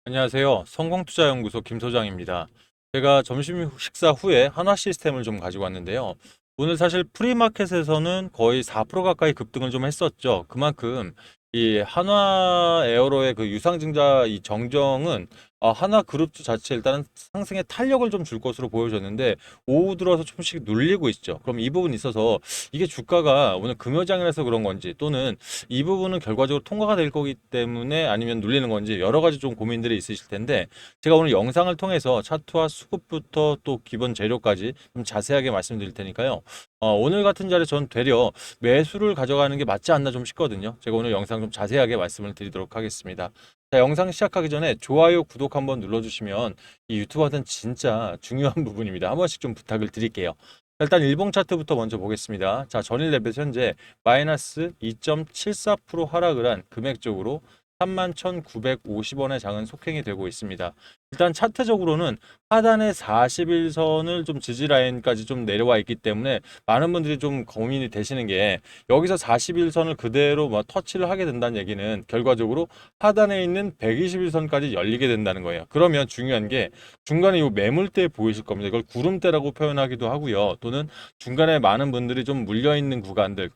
안녕하세요. 성공투자연구소 김 소장입니다. 제가 점심 식사 후에 한화 시스템을 좀 가지고 왔는데요. 오늘 사실 프리마켓에서는 거의 4% 가까이 급등을 좀 했었죠. 그만큼 이 한화 에어로의 그 유상증자 이 정정은 한화 그룹주 자체 일단은 상승에 탄력을 좀 줄 것으로 보여졌는데 오후 들어서 조금씩 눌리고 있죠. 그럼 이 부분이 있어서 이게 주가가 오늘 금요장이라서 그런 건지 또는 이 부분은 결과적으로 통과가 될 거기 때문에 아니면 눌리는 건지 여러 가지 좀 고민들이 있으실 텐데 제가 오늘 영상을 통해서 차트와 수급부터 또 기본 재료까지 좀 자세하게 말씀드릴 테니까요. 오늘 같은 자리에 전 되려 매수를 가져가는 게 맞지 않나 좀 싶거든요. 제가 오늘 영상 좀 자세하게 말씀을 드리도록 하겠습니다. 자, 영상 시작하기 전에 좋아요, 구독 한번 눌러주시면 이 유튜브한테는 진짜 중요한 부분입니다. 한 번씩 좀 부탁을 드릴게요. 일단 일봉 차트부터 먼저 보겠습니다. 자, 전일 레벨 현재 마이너스 2.74% 하락을 한 금액적으로 31,950원의 장은 속행이 되고 있습니다. 일단 차트적으로는 하단의 41선을 좀 지지 라인까지 좀 내려와 있기 때문에 많은 분들이 좀 고민이 되시는 게 여기서 41선을 그대로 뭐 터치를 하게 된다는 얘기는 결과적으로 하단에 있는 121선까지 열리게 된다는 거예요. 그러면 중요한 게 중간에 이 매물대 보이실 겁니다. 이걸 구름대라고 표현하기도 하고요. 또는 중간에 많은 분들이 좀 물려 있는 구간들,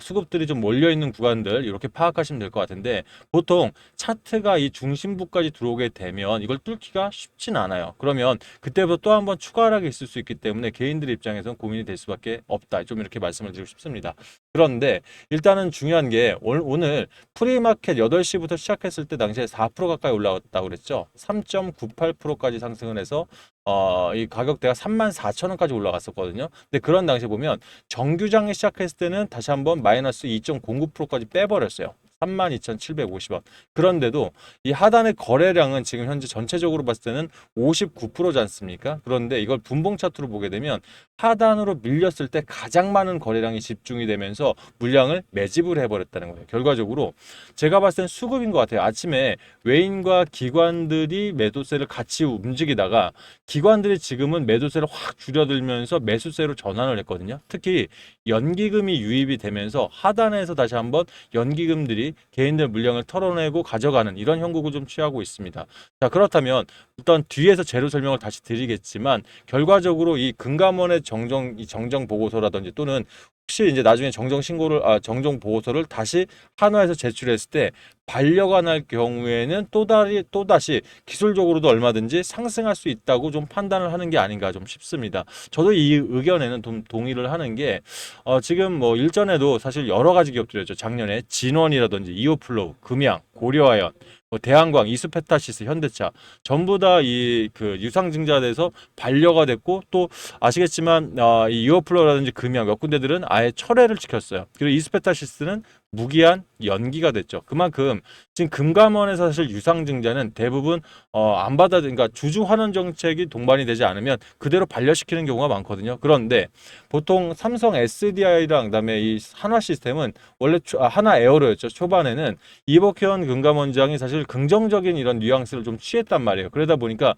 수급들이 좀 몰려 있는 구간들 이렇게 파악하시면 될 것 같은데 보통 차트가 이 중심부까지 들어오게 되면 이걸 뚫기가 쉽진 않아요. 그러면 그때부터 또 한 번 추가 하락이 있을 수 있기 때문에 개인들 입장에서는 고민이 될 수밖에 없다. 좀 이렇게 말씀을 드리고 싶습니다. 그런데 일단은 중요한 게 오늘 프리마켓 8시부터 시작했을 때 당시에 4% 가까이 올라왔다고 그랬죠. 3.98%까지 상승을 해서 이 가격대가 34,000원까지 올라갔었거든요. 근데 그런 당시에 보면 정규장에 시작했을 때는 다시 한번 마이너스 2.09%까지 빼버렸어요. 32,750원. 그런데도 이 하단의 거래량은 지금 현재 전체적으로 봤을 때는 59%지 않습니까? 그런데 이걸 분봉 차트로 보게 되면 하단으로 밀렸을 때 가장 많은 거래량이 집중이 되면서 물량을 매집을 해버렸다는 거예요. 결과적으로 제가 봤을 땐 수급인 것 같아요. 아침에 외인과 기관들이 매도세를 같이 움직이다가 기관들이 지금은 매도세를 확 줄여들면서 매수세로 전환을 했거든요. 특히 연기금이 유입이 되면서 하단에서 다시 한번 연기금들이 개인들 물량을 털어내고 가져가는 이런 형국을 좀 취하고 있습니다. 자, 그렇다면 일단 뒤에서 재료 설명을 다시 드리겠지만 결과적으로 이 금감원의 이 정정 보고서라든지 또는 혹시 이제 나중에 정정 보고서를 다시 한화에서 제출했을 때 반려가 날 경우에는 또다시 기술적으로도 얼마든지 상승할 수 있다고 좀 판단을 하는 게 아닌가 좀 싶습니다. 저도 이 의견에는 좀 동의를 하는 게 지금 뭐 일전에도 사실 여러 가지 기업들이었죠. 작년에 진원이라든지 이오플로우, 금양, 고려아연, 뭐 대한광, 이수페타시스, 현대차 전부 다 이 그 유상증자돼서 반려가 됐고 또 아시겠지만 이 이오플로우라든지 금양 몇 군데들은 아예 철회를 시켰어요. 그리고 이수페타시스는 무기한 연기가 됐죠. 그만큼 지금 금감원에서 사실 유상증자는 대부분 안 그러니까 주주 환원 정책이 동반이 되지 않으면 그대로 반려시키는 경우가 많거든요. 그런데 보통 삼성 SDI랑 그다음에 이 한화 시스템은 원래 한화 에어로였죠. 초반에는 이복현 금감원장이 사실 긍정적인 이런 뉘앙스를 좀 취했단 말이에요. 그러다 보니까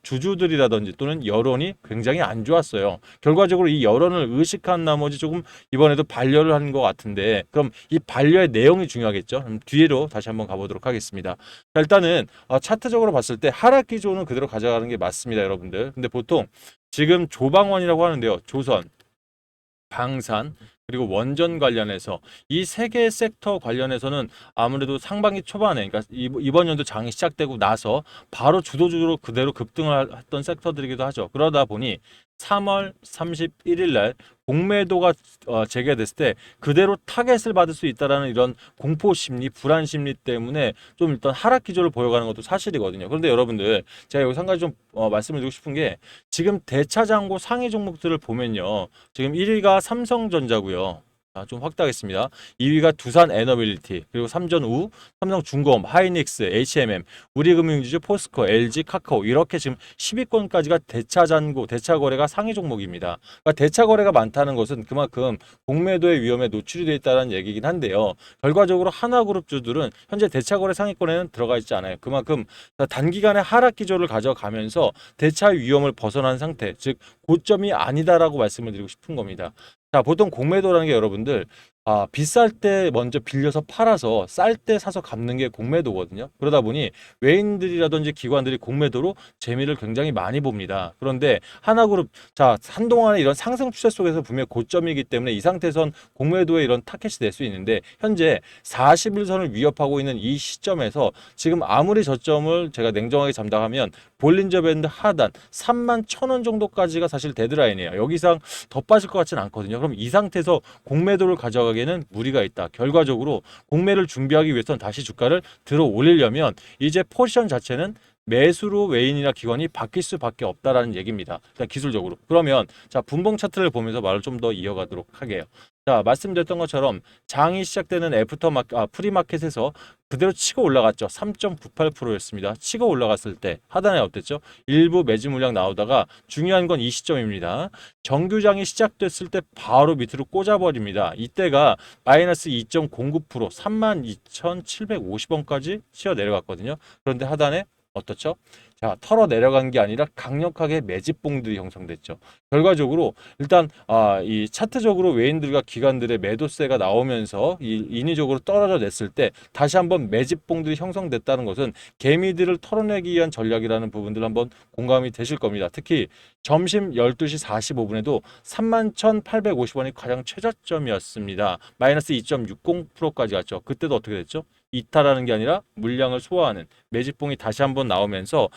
주주들이라든지 또는 여론이 굉장히 안 좋았어요. 결과적으로 이 여론을 의식한 나머지 조금 이번에도 반려를 하는 것 같은데 그럼 이 반려의 내용이 중요하겠죠. 그럼 뒤로 다시 한번 가보도록 하겠습니다. 자, 일단은 차트적으로 봤을 때 하락 기조는 그대로 가져가는 게 맞습니다, 여러분들. 근데 보통 지금 조방원이라고 하는데요. 조선, 방산, 그리고 원전 관련해서 이 세 개의 섹터 관련해서는 아무래도 상반기 초반에 그러니까 이번 연도 장이 시작되고 나서 바로 주도주로 그대로 급등을 했던 섹터들이기도 하죠. 그러다 보니 3월 31일 날 공매도가 재개됐을 때 그대로 타겟을 받을 수 있다라는 이런 공포 심리, 불안 심리 때문에 좀 일단 하락 기조를 보여가는 것도 사실이거든요. 그런데 여러분들 제가 여기서 한 가지 좀 말씀을 드리고 싶은 게 지금 대차장고 상위 종목들을 보면요. 지금 1위가 삼성전자고요. 좀 확대하겠습니다. 2위가 두산 에너빌리티, 그리고 삼전우, 삼성중공업, 하이닉스, HMM, 우리금융지주, 포스코, LG, 카카오 이렇게 지금 10위권까지가 대차 거래가 상위 종목입니다. 그러니까 대차 거래가 많다는 것은 그만큼 공매도의 위험에 노출이 되어 있다는 얘기긴 한데요. 결과적으로 하나그룹주들은 현재 대차 거래 상위권에는 들어가 있지 않아요. 그만큼 단기간에 하락 기조를 가져가면서 대차 위험을 벗어난 상태, 즉 고점이 아니다라고 말씀을 드리고 싶은 겁니다. 자, 보통 공매도라는 게 여러분들 비쌀 때 먼저 빌려서 팔아서 쌀 때 사서 갚는 게 공매도거든요. 그러다 보니 외인들이라든지 기관들이 공매도로 재미를 굉장히 많이 봅니다. 그런데 하나그룹, 자, 한동안의 이런 상승 추세 속에서 분명 고점이기 때문에 이 상태에선 공매도에 이런 타켓이 될 수 있는데, 현재 41선을 위협하고 있는 이 시점에서 지금 아무리 저점을 제가 냉정하게 잠다하면 볼린저 밴드 하단 31,000원 정도까지가 사실 데드라인이에요. 여기 이상 더 빠질 것 같지는 않거든요. 그럼 이 상태에서 공매도를 가져가기에는 무리가 있다. 결과적으로 공매를 준비하기 위해서는 다시 주가를 들어 올리려면 이제 포지션 자체는 매수로 외인이나 기관이 바뀔 수밖에 없다라는 얘기입니다. 일단 기술적으로. 그러면 자, 분봉 차트를 보면서 말을 좀 더 이어가도록 하게요. 자, 말씀드렸던 것처럼 장이 시작되는 프리마켓에서 그대로 치고 올라갔죠. 3.98%였습니다. 치고 올라갔을 때 하단에 어땠죠? 일부 매집 물량 나오다가 중요한 건 이 시점입니다. 정규장이 시작됐을 때 바로 밑으로 꽂아버립니다. 이때가 마이너스 2.09%, 32,750원까지 치어 내려갔거든요. 그런데 하단에 어떻죠? 자, 털어 내려간 게 아니라 강력하게 매집봉들이 형성됐죠. 결과적으로 일단 이 차트적으로 외인들과 기관들의 매도세가 나오면서 이 인위적으로 떨어져 냈을 때 다시 한번 매집봉들이 형성됐다는 것은 개미들을 털어내기 위한 전략이라는 부분들 한번 공감이 되실 겁니다. 특히 점심 12시 45분에도 31,850원이 가장 최저점이었습니다. 마이너스 2.60%까지 갔죠. 그때도 어떻게 됐죠? 이탈하는 게 아니라 물량을 소화하는 매집봉이 다시 한번 나오면서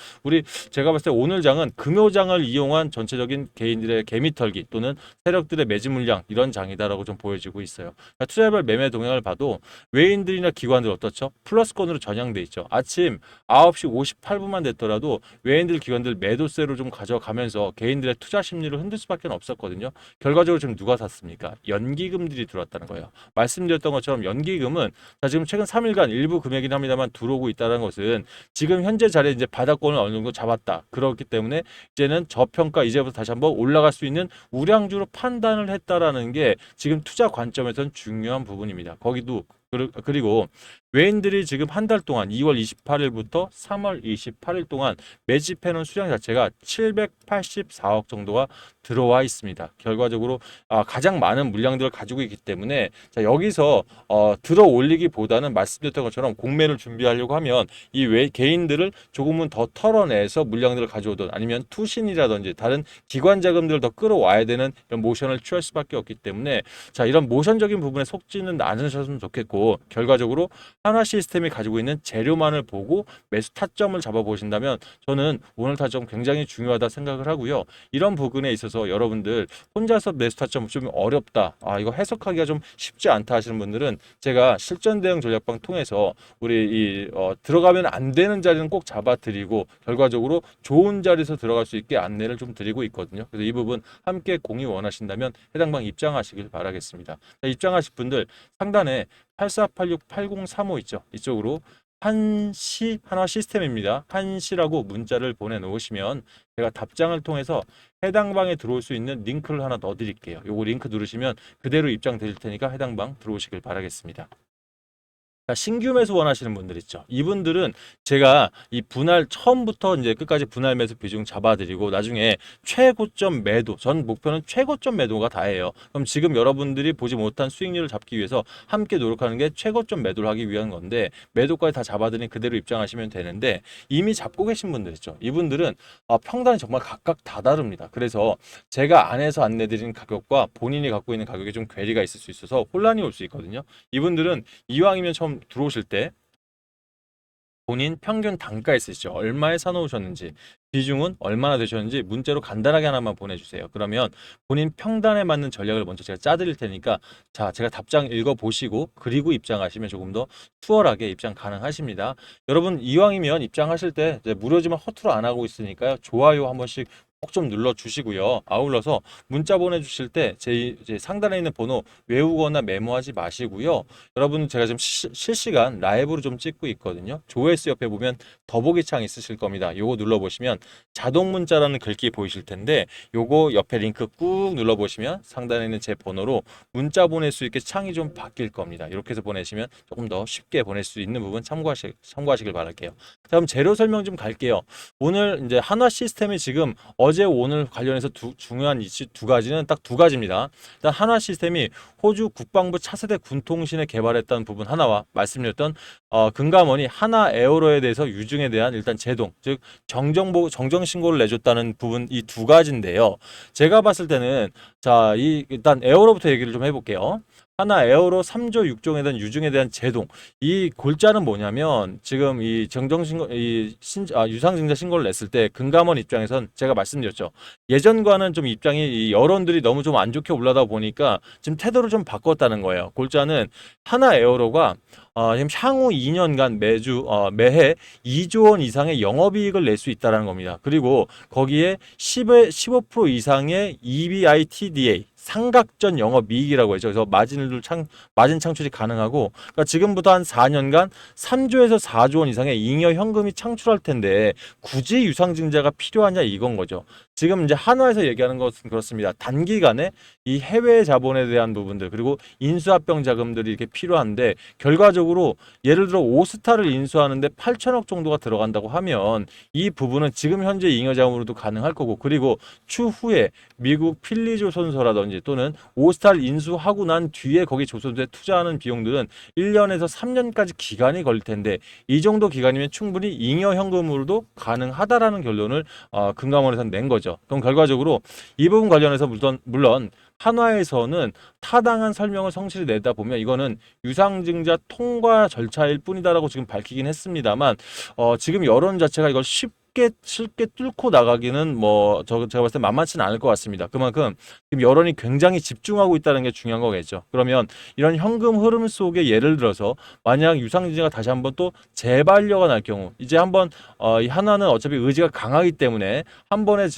제가 봤을 때 오늘 장은 금요장을 이용한 전체적인 개인들의 개미털기 또는 세력들의 매집 물량 이런 장이다라고 좀 보여지고 있어요. 그러니까 투자별 매매 동향을 봐도 외인들이나 기관들 어떻죠? 플러스권으로 전향돼 있죠. 아침 9시 58분만 됐더라도 외인들 기관들 매도세로 좀 가져가면서 개인들의 투자 심리를 흔들 수밖에 없었거든요. 결과적으로 지금 누가 샀습니까? 연기금들이 들어왔다는 거예요. 말씀드렸던 것처럼 연기금은 지금 최근 3일간 일부 금액이긴 합니다만 들어오고 있다는 것은 지금 현재 자리에 이제 바닥권을 어느 정도 잡았다. 그렇기 때문에 이제는 저평가 이제부터 다시 한번 올라갈 수 있는 우량주로 판단을 했다라는 게 지금 투자 관점에서는 중요한 부분입니다. 거기도 그리고 외인들이 지금 한 달 동안 2월 28일부터 3월 28일 동안 매집해놓은 수량 자체가 784억 정도가 들어와 있습니다. 결과적으로 가장 많은 물량들을 가지고 있기 때문에 자, 여기서 들어 올리기보다는 말씀드렸던 것처럼 공매를 준비하려고 하면 이 개인들을 조금은 더 털어내서 물량들을 가져오든 아니면 투신이라든지 다른 기관 자금들을 더 끌어와야 되는 이런 모션을 취할 수밖에 없기 때문에 자, 이런 모션적인 부분에 속지는 않으셨으면 좋겠고, 결과적으로 한화 시스템이 가지고 있는 재료만을 보고 매수 타점을 잡아 보신다면 저는 오늘 타점 굉장히 중요하다 생각을 하고요. 이런 부분에 있어서 여러분들 혼자서 매수 타점 좀 어렵다, 이거 해석하기가 좀 쉽지 않다 하시는 분들은 제가 실전 대응 전략방 통해서 들어가면 안 되는 자리는 꼭 잡아드리고 결과적으로 좋은 자리에서 들어갈 수 있게 안내를 좀 드리고 있거든요. 그래서 이 부분 함께 공유 원하신다면 해당 방 입장하시길 바라겠습니다. 자, 입장하실 분들 상단에 8486-8035 있죠. 이쪽으로 한화 시스템입니다. 한시라고 문자를 보내놓으시면 제가 답장을 통해서 해당 방에 들어올 수 있는 링크를 하나 넣어드릴게요. 요거 링크 누르시면 그대로 입장 되실 테니까 해당 방 들어오시길 바라겠습니다. 자, 신규 매수 원하시는 분들 있죠. 이분들은 제가 이 분할 처음부터 이제 끝까지 분할 매수 비중 잡아드리고 나중에 최고점 매도, 전 목표는 최고점 매도가 다예요. 그럼 지금 여러분들이 보지 못한 수익률을 잡기 위해서 함께 노력하는 게 최고점 매도를 하기 위한 건데 매도까지 다 잡아드린 그대로 입장하시면 되는데 이미 잡고 계신 분들 있죠. 이분들은 평단이 정말 각각 다 다릅니다. 그래서 제가 안에서 안내드린 가격과 본인이 갖고 있는 가격에 좀 괴리가 있을 수 있어서 혼란이 올 수 있거든요. 이분들은 이왕이면 처음 들어오실 때 본인 평균 단가 있으시죠? 얼마에 사놓으셨는지, 비중은 얼마나 되셨는지 문자로 간단하게 하나만 보내주세요. 그러면 본인 평단에 맞는 전략을 먼저 제가 짜드릴 테니까 자, 제가 답장 읽어보시고 그리고 입장하시면 조금 더 수월하게 입장 가능하십니다. 여러분 이왕이면 입장하실 때 무료지만 허투루 안 하고 있으니까요. 좋아요 한 번씩 꼭 좀 눌러주시고요. 아울러서 문자 보내주실 때 제 상단에 있는 번호 외우거나 메모하지 마시고요. 여러분 제가 지금 실시간 라이브로 좀 찍고 있거든요. 조회수 옆에 보면 더보기 창 있으실 겁니다. 요거 눌러보시면 자동 문자라는 글귀 보이실 텐데 요거 옆에 링크 꾹 눌러보시면 상단에 있는 제 번호로 문자 보낼 수 있게 창이 좀 바뀔 겁니다. 이렇게 해서 보내시면 조금 더 쉽게 보낼 수 있는 부분 참고하시길 바랄게요. 자, 그럼 재료 설명 좀 갈게요. 오늘 이제 한화 시스템이 지금 어제 어제 오늘 관련해서 중요한 이슈 두 가지는 딱 두 가지입니다. 일단 한화 시스템이 호주 국방부 차세대 군통신에 개발했다는 부분 하나와 말씀드렸던 금감원이 하나 에어로에 대해서 유증에 대한 일단 제동, 즉 정정 신고를 내줬다는 부분, 이 두 가지인데요. 제가 봤을 때는 자, 일단 에어로부터 얘기를 좀 해볼게요. 하나 에어로 3조 6종에 대한 유증에 대한 제동. 이 골자는 뭐냐면 지금 이 정정신고 유상증자 신고를 냈을 때 금감원 입장에선 제가 말씀드렸죠. 예전과는 좀 입장이 이 여론들이 너무 좀 안 좋게 올라다 보니까 지금 태도를 좀 바꿨다는 거예요. 골자는 하나 에어로가 지금 향후 2년간 매해 2조 원 이상의 영업이익을 낼 수 있다는 겁니다. 그리고 거기에 15% 이상의 EBITDA 삼각전 영업이익이라고 하죠. 그래서 마진 창출이 가능하고, 그러니까 지금부터 한 4년간 3조에서 4조 원 이상의 잉여 현금이 창출할 텐데 굳이 유상증자가 필요하냐 이건 거죠. 지금 이제 한화에서 얘기하는 것은 그렇습니다. 단기간에 이 해외 자본에 대한 부분들 그리고 인수합병 자금들이 이렇게 필요한데, 결과적으로 예를 들어 오스타를 인수하는데 8천억 정도가 들어간다고 하면 이 부분은 지금 현재 잉여 자금으로도 가능할 거고, 그리고 추후에 미국 필리조선소라든지 또는 오스타를 인수하고 난 뒤에 거기 조선소에 투자하는 비용들은 1년에서 3년까지 기간이 걸릴 텐데 이 정도 기간이면 충분히 잉여 현금으로도 가능하다라는 결론을 금감원에서 낸 거죠. 그럼 결과적으로 이 부분 관련해서 물론 한화에서는 타당한 설명을 성실히 내다 보면 이거는 유상증자 통과 절차일 뿐이다라고 지금 밝히긴 했습니다만, 지금 여론 자체가 이걸 쉽게 뚫고 나가기는 제가 봤을 때 만만치는 않을 것 같습니다. 그만큼 지금 여론이 굉장히 집중하고 있다는 게 중요한 거겠죠. 그러면 이런 현금 흐름 속에 예를 들어서 만약 유상증자가 다시 한번 또 재반려가 날 경우, 이제 한번 이 한화는 어차피 의지가 강하기 때문에 한 번에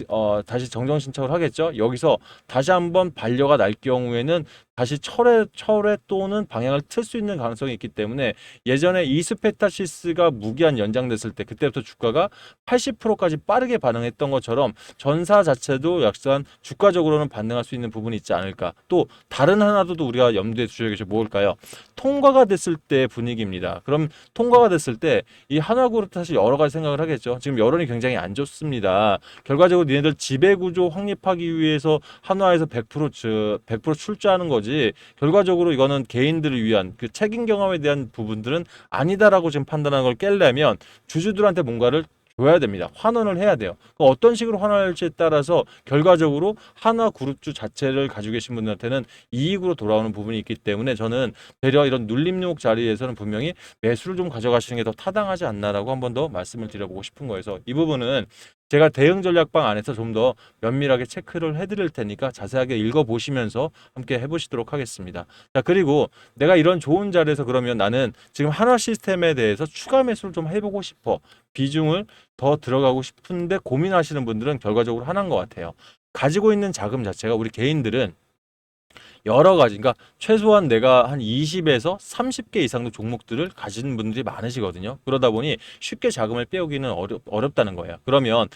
다시 정정 신청을 하겠죠. 여기서 다시 한번 반려가 날 경우에는 다시 철회 또는 방향을 틀 수 있는 가능성이 있기 때문에, 예전에 이스페타시스가 무기한 연장됐을 때 그때부터 주가가 80%까지 빠르게 반응했던 것처럼 전사 자체도 약간 주가적으로는 반응할 수 있는 부분이 있지 않을까. 또 다른 하나도 우리가 염두에 두셔야 겠죠. 뭘까요? 통과가 됐을 때 분위기입니다. 그럼 통과가 됐을 때 이 한화그룹 사실 여러 가지 생각을 하겠죠. 지금 여론이 굉장히 안 좋습니다. 결과적으로 니네들 지배구조 확립하기 위해서 한화에서 100% 출자하는 거지, 결과적으로 이거는 개인들을 위한 그 책임 경험에 대한 부분들은 아니다라고 지금 판단하는 걸 깰려면 주주들한테 뭔가를 줘야 됩니다. 환원을 해야 돼요. 어떤 식으로 환원할지에 따라서 결과적으로 한화그룹주 자체를 가지고 계신 분들한테는 이익으로 돌아오는 부분이 있기 때문에, 저는 되려 이런 눌림목 자리에서는 분명히 매수를 좀 가져가시는 게 더 타당하지 않나라고 한 번 더 말씀을 드려보고 싶은 거여서, 이 부분은 제가 대응 전략방 안에서 좀 더 면밀하게 체크를 해드릴 테니까 자세하게 읽어보시면서 함께 해보시도록 하겠습니다. 자, 그리고 내가 이런 좋은 자리에서 그러면 나는 지금 한화 시스템에 대해서 추가 매수를 좀 해보고 싶어, 비중을 더 들어가고 싶은데 고민하시는 분들은 결과적으로 하나인 것 같아요. 가지고 있는 자금 자체가, 우리 개인들은 여러 가지, 그러니까 최소한 내가 한 20에서 30개 이상의 종목들을 가진 분들이 많으시거든요. 그러다 보니 쉽게 자금을 빼오기는 어렵다는 거예요. 그러면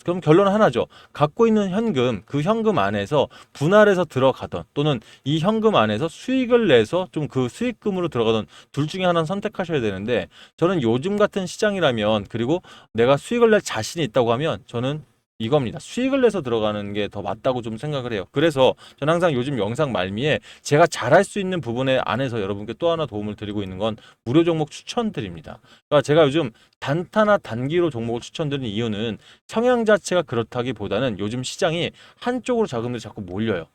그럼 결론은 하나죠. 갖고 있는 현금, 그 현금 안에서 분할해서 들어가던 또는 이 현금 안에서 수익을 내서 좀 그 수익금으로 들어가던 둘 중에 하나는 선택하셔야 되는데, 저는 요즘 같은 시장이라면, 그리고 내가 수익을 낼 자신이 있다고 하면 저는 이겁니다. 수익을 내서 들어가는 게 더 맞다고 좀 생각을 해요. 그래서 저는 항상 요즘 영상 말미에 제가 잘할 수 있는 부분에 안에서 여러분께 또 하나 도움을 드리고 있는 건 무료 종목 추천드립니다. 그러니까 제가 요즘 단타나 단기로 종목을 추천드리는 이유는 성향 자체가 그렇다기보다는 요즘 시장이 한쪽으로 자금들이 자꾸 몰려요.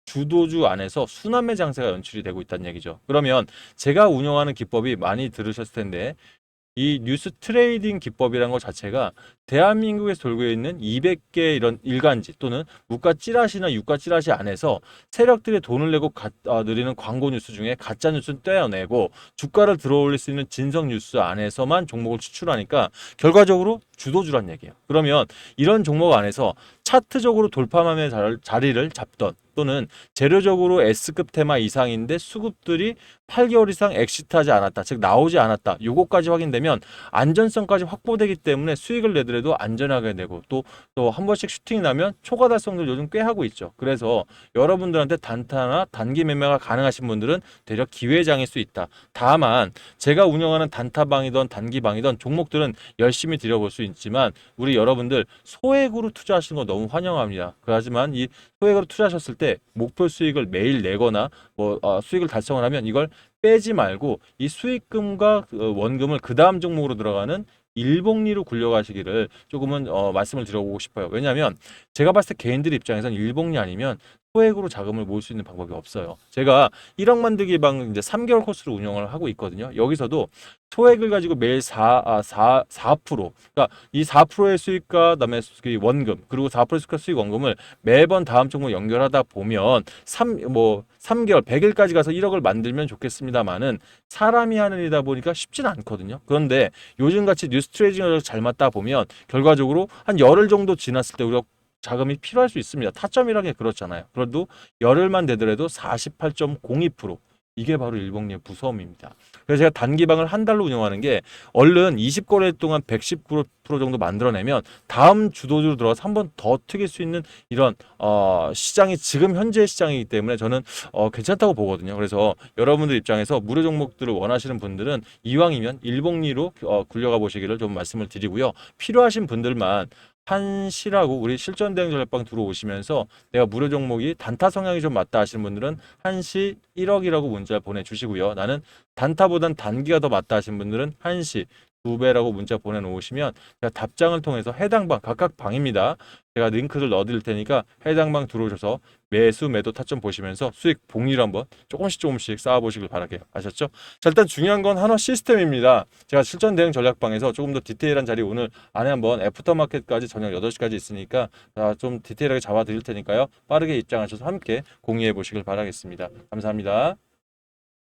주도주 안에서 순환매 장세가 연출이 되고 있다는 얘기죠. 그러면 제가 운영하는 기법이 많이 들으셨을 텐데, 이 뉴스 트레이딩 기법이라는 것 자체가 대한민국에서 돌고 있는 200개 이런 일간지 또는 무가 찌라시나 유가 찌라시 안에서 세력들이 돈을 내고 늘리는 광고 뉴스 중에 가짜 뉴스를 떼어내고 주가를 들어올릴 수 있는 진성 뉴스 안에서만 종목을 추출하니까 결과적으로 주도주란 얘기예요. 그러면 이런 종목 안에서 차트적으로 돌파함의 자리를 잡던 또는 재료적으로 S급 테마 이상인데 수급들이 8개월 이상 엑시트하지 않았다, 즉 나오지 않았다, 요거까지 확인되면 안전성까지 확보되기 때문에 수익을 내더라도 안전하게 되고, 또 한 번씩 슈팅이 나면 초과 달성들 요즘 꽤 하고 있죠. 그래서 여러분들한테 단타나 단기 매매가 가능하신 분들은 대략 기회장일 수 있다. 다만 제가 운영하는 단타방이든 단기방이든 종목들은 열심히 들여볼 수 있지만, 우리 여러분들 소액으로 투자하시는 거 너무 환영합니다. 하지만 이 소액으로 투자하셨을 때 목표 수익을 매일 내거나 수익을 달성을 하면 이걸 빼지 말고 이 수익금과 원금을 그 다음 종목으로 들어가는 일복리로 굴려가시기를 조금은 말씀을 드려보고 싶어요. 왜냐하면 제가 봤을 때 개인들 입장에서는 일복리 아니면 소액으로 자금을 모을 수 있는 방법이 없어요. 제가 1억 만들기 방 이제 3개월 코스로 운영을 하고 있거든요. 여기서도 소액을 가지고 매일 4%, 그러니까 이 4%의 수익과 그다음에 원금, 그리고 4%의 수익과 수익 원금을 매번 다음 종목 연결하다 보면 3개월, 100일까지 가서 1억을 만들면 좋겠습니다만은 사람이 하는 일이다 보니까 쉽지는 않거든요. 그런데 요즘같이 뉴스 트레이딩을 잘 맞다 보면 결과적으로 한 열흘 정도 지났을 때 우리가 자금이 필요할 수 있습니다. 타점이라는 게 그렇잖아요. 그래도 열흘만 되더라도 48.02%. 이게 바로 일봉리의 무서움입니다. 그래서 제가 단기방을 한 달로 운영하는 게 얼른 20거래 동안 119% 정도 만들어내면 다음 주도주로 들어가서 한 번 더 튀길 수 있는 이런 시장이 지금 현재 시장이기 때문에 저는 괜찮다고 보거든요. 그래서 여러분들 입장에서 무료 종목들을 원하시는 분들은 이왕이면 일봉리로 굴려가 보시기를 좀 말씀을 드리고요. 필요하신 분들만 한시라고 우리 실전 대응 전략방 들어오시면서 내가 무료 종목이 단타 성향이 좀 맞다 하시는 분들은 한시 1억이라고 문자 보내주시고요. 나는 단타보단 단기가 더 맞다 하시는 분들은 한시 2배라고 문자 보내놓으시면 제가 답장을 통해서 해당 방, 각각 방입니다. 제가 링크를 넣어드릴 테니까 해당 방 들어오셔서 매수 매도 타점 보시면서 수익 복리를 한번 조금씩 쌓아보시길 바랄게요. 아셨죠? 자, 일단 중요한 건 한화 시스템입니다. 제가 실전 대응 전략방에서 조금 더 디테일한 자리 오늘 안에 한번 애프터마켓까지 저녁 8시까지 있으니까 좀 디테일하게 잡아드릴 테니까요. 빠르게 입장하셔서 함께 공유해 보시길 바라겠습니다. 감사합니다.